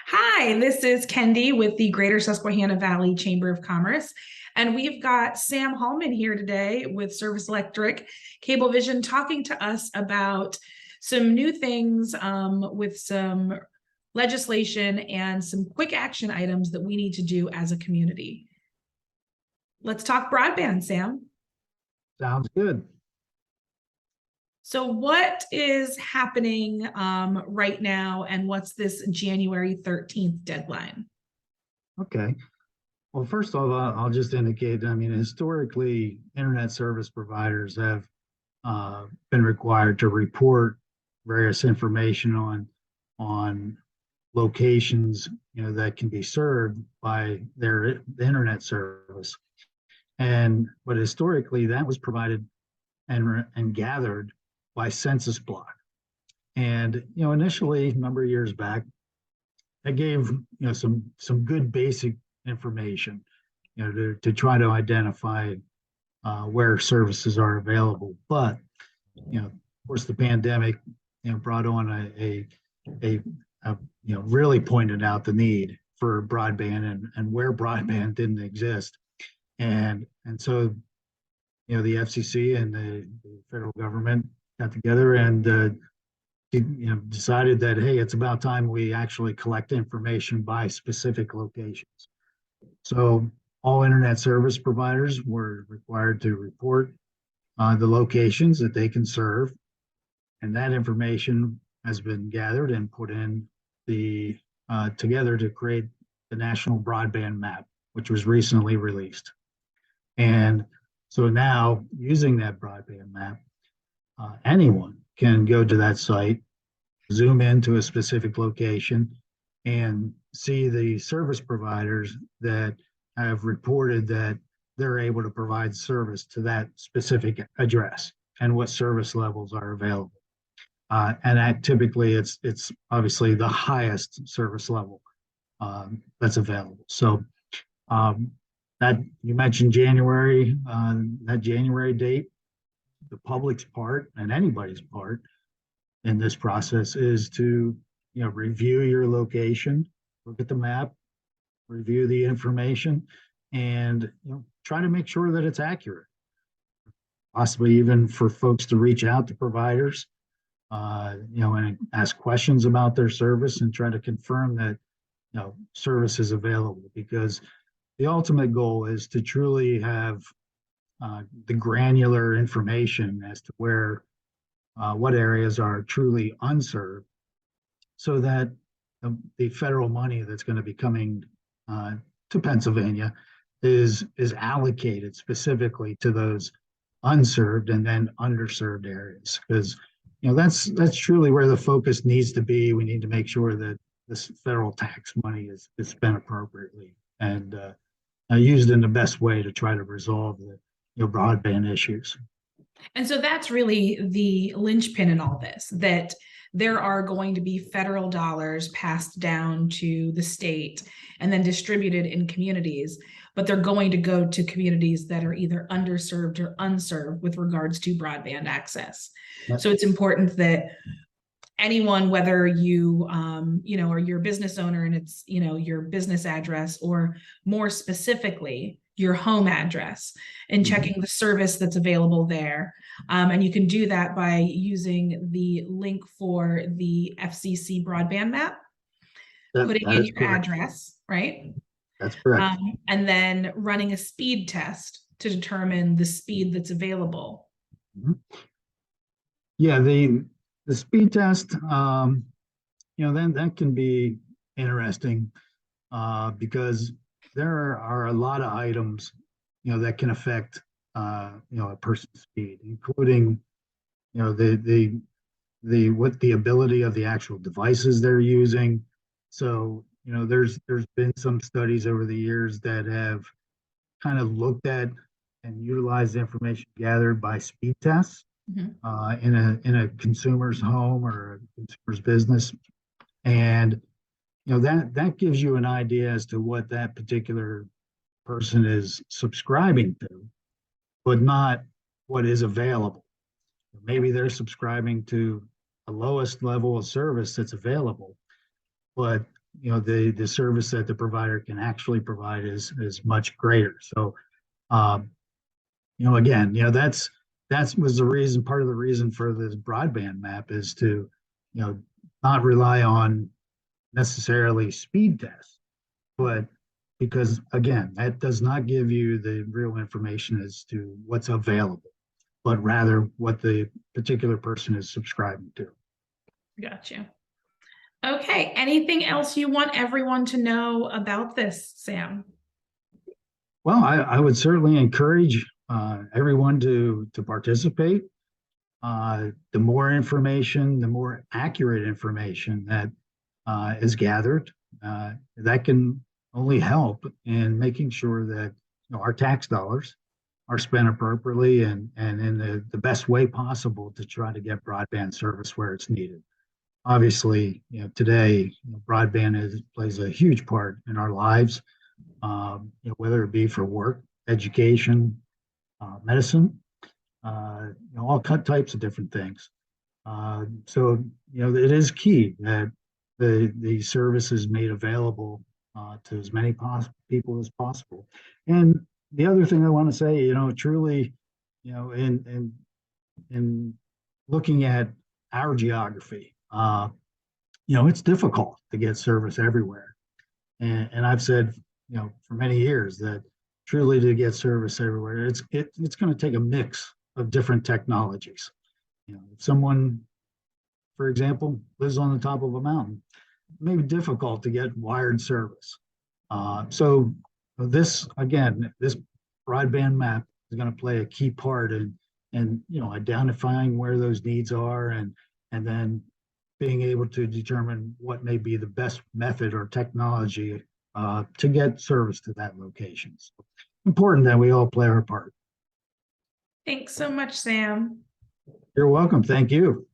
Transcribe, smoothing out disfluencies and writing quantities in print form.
Hi, this is Kendi with the Greater Susquehanna Valley Chamber of Commerce. And we've got Sam Haulman here today with Service Electric Cablevision talking to us about some new things with some legislation and some quick action items that we need to do as a community. Let's talk broadband, Sam. Sounds good. So what is happening right now, and what's this January 13th deadline? Okay. Well, first of all, I'll just indicate, historically, internet service providers have been required to report various information on locations, that can be served by their internet service. But historically, that was provided and gathered by census block. And initially, a number of years back, that gave some good basic information, to try to identify where services are available. But of course, the pandemic brought on a really pointed out the need for broadband and where broadband didn't exist. And so the FCC and the federal government got together and decided that, hey, it's about time we actually collect information by specific locations. So all internet service providers were required to report the locations that they can serve, and that information has been gathered and put in the together to create the National Broadband Map, which was recently released. And so now, using that broadband map, anyone can go to that site, zoom into a specific location, and see the service providers that have reported that they're able to provide service to that specific address and what service levels are available. And that typically it's obviously the highest service level that's available. So that you mentioned January, that January date, the public's part and anybody's part in this process is to review your location, look at the map, review the information, and try to make sure that it's accurate. Possibly even for folks to reach out to providers, and ask questions about their service and try to confirm that service is available, because the ultimate goal is to truly have the granular information as to where what areas are truly unserved, so that the federal money that's going to be coming to Pennsylvania is allocated specifically to those unserved and then underserved areas, because that's truly where the focus needs to be. We need to make sure that this federal tax money is spent appropriately and used in the best way to try to resolve the broadband issues. And so that's really the linchpin in all this, that there are going to be federal dollars passed down to the state and then distributed in communities, but they're going to go to communities that are either underserved or unserved with regards to broadband access. Yep. So it's important that anyone, whether you are your business owner and it's your business address, or more specifically your home address, and checking the service that's available there. And you can do that by using the link for the FCC broadband map, putting in your address, right? That's correct. And then running a speed test to determine the speed that's available. Yeah, the speed test, then that can be interesting because there are a lot of items, that can affect, a person's speed, including, the ability of the actual devices they're using. So, there's been some studies over the years that have kind of looked at and utilized the information gathered by speed tests in a consumer's home or a consumer's business. And that gives you an idea as to what that particular person is subscribing to, but not what is available. Maybe they're subscribing to the lowest level of service that's available, but the service that the provider can actually provide is much greater. So, again, that was the reason, part of the reason for this broadband map is to, not rely on necessarily speed tests, but because again, that does not give you the real information as to what's available, but rather what the particular person is subscribing to. Gotcha. Okay, anything else you want everyone to know about this, Sam? Well, I would certainly encourage everyone to participate. The more information, the more accurate information that is gathered, that can only help in making sure that our tax dollars are spent appropriately and in the best way possible to try to get broadband service where it's needed. Obviously, today broadband plays a huge part in our lives, whether it be for work, education, medicine, all types of different things. So it is key that the service is made available to as many people as possible. And the other thing I want to say, truly, in looking at our geography, it's difficult to get service everywhere. And I've said, for many years that truly to get service everywhere, it's going to take a mix of different technologies. If someone, for example, lives on the top of a mountain, it may be difficult to get wired service. So this broadband map is going to play a key part in identifying where those needs are and then being able to determine what may be the best method or technology to get service to that location. So important that we all play our part. Thanks so much, Sam. You're welcome. Thank you.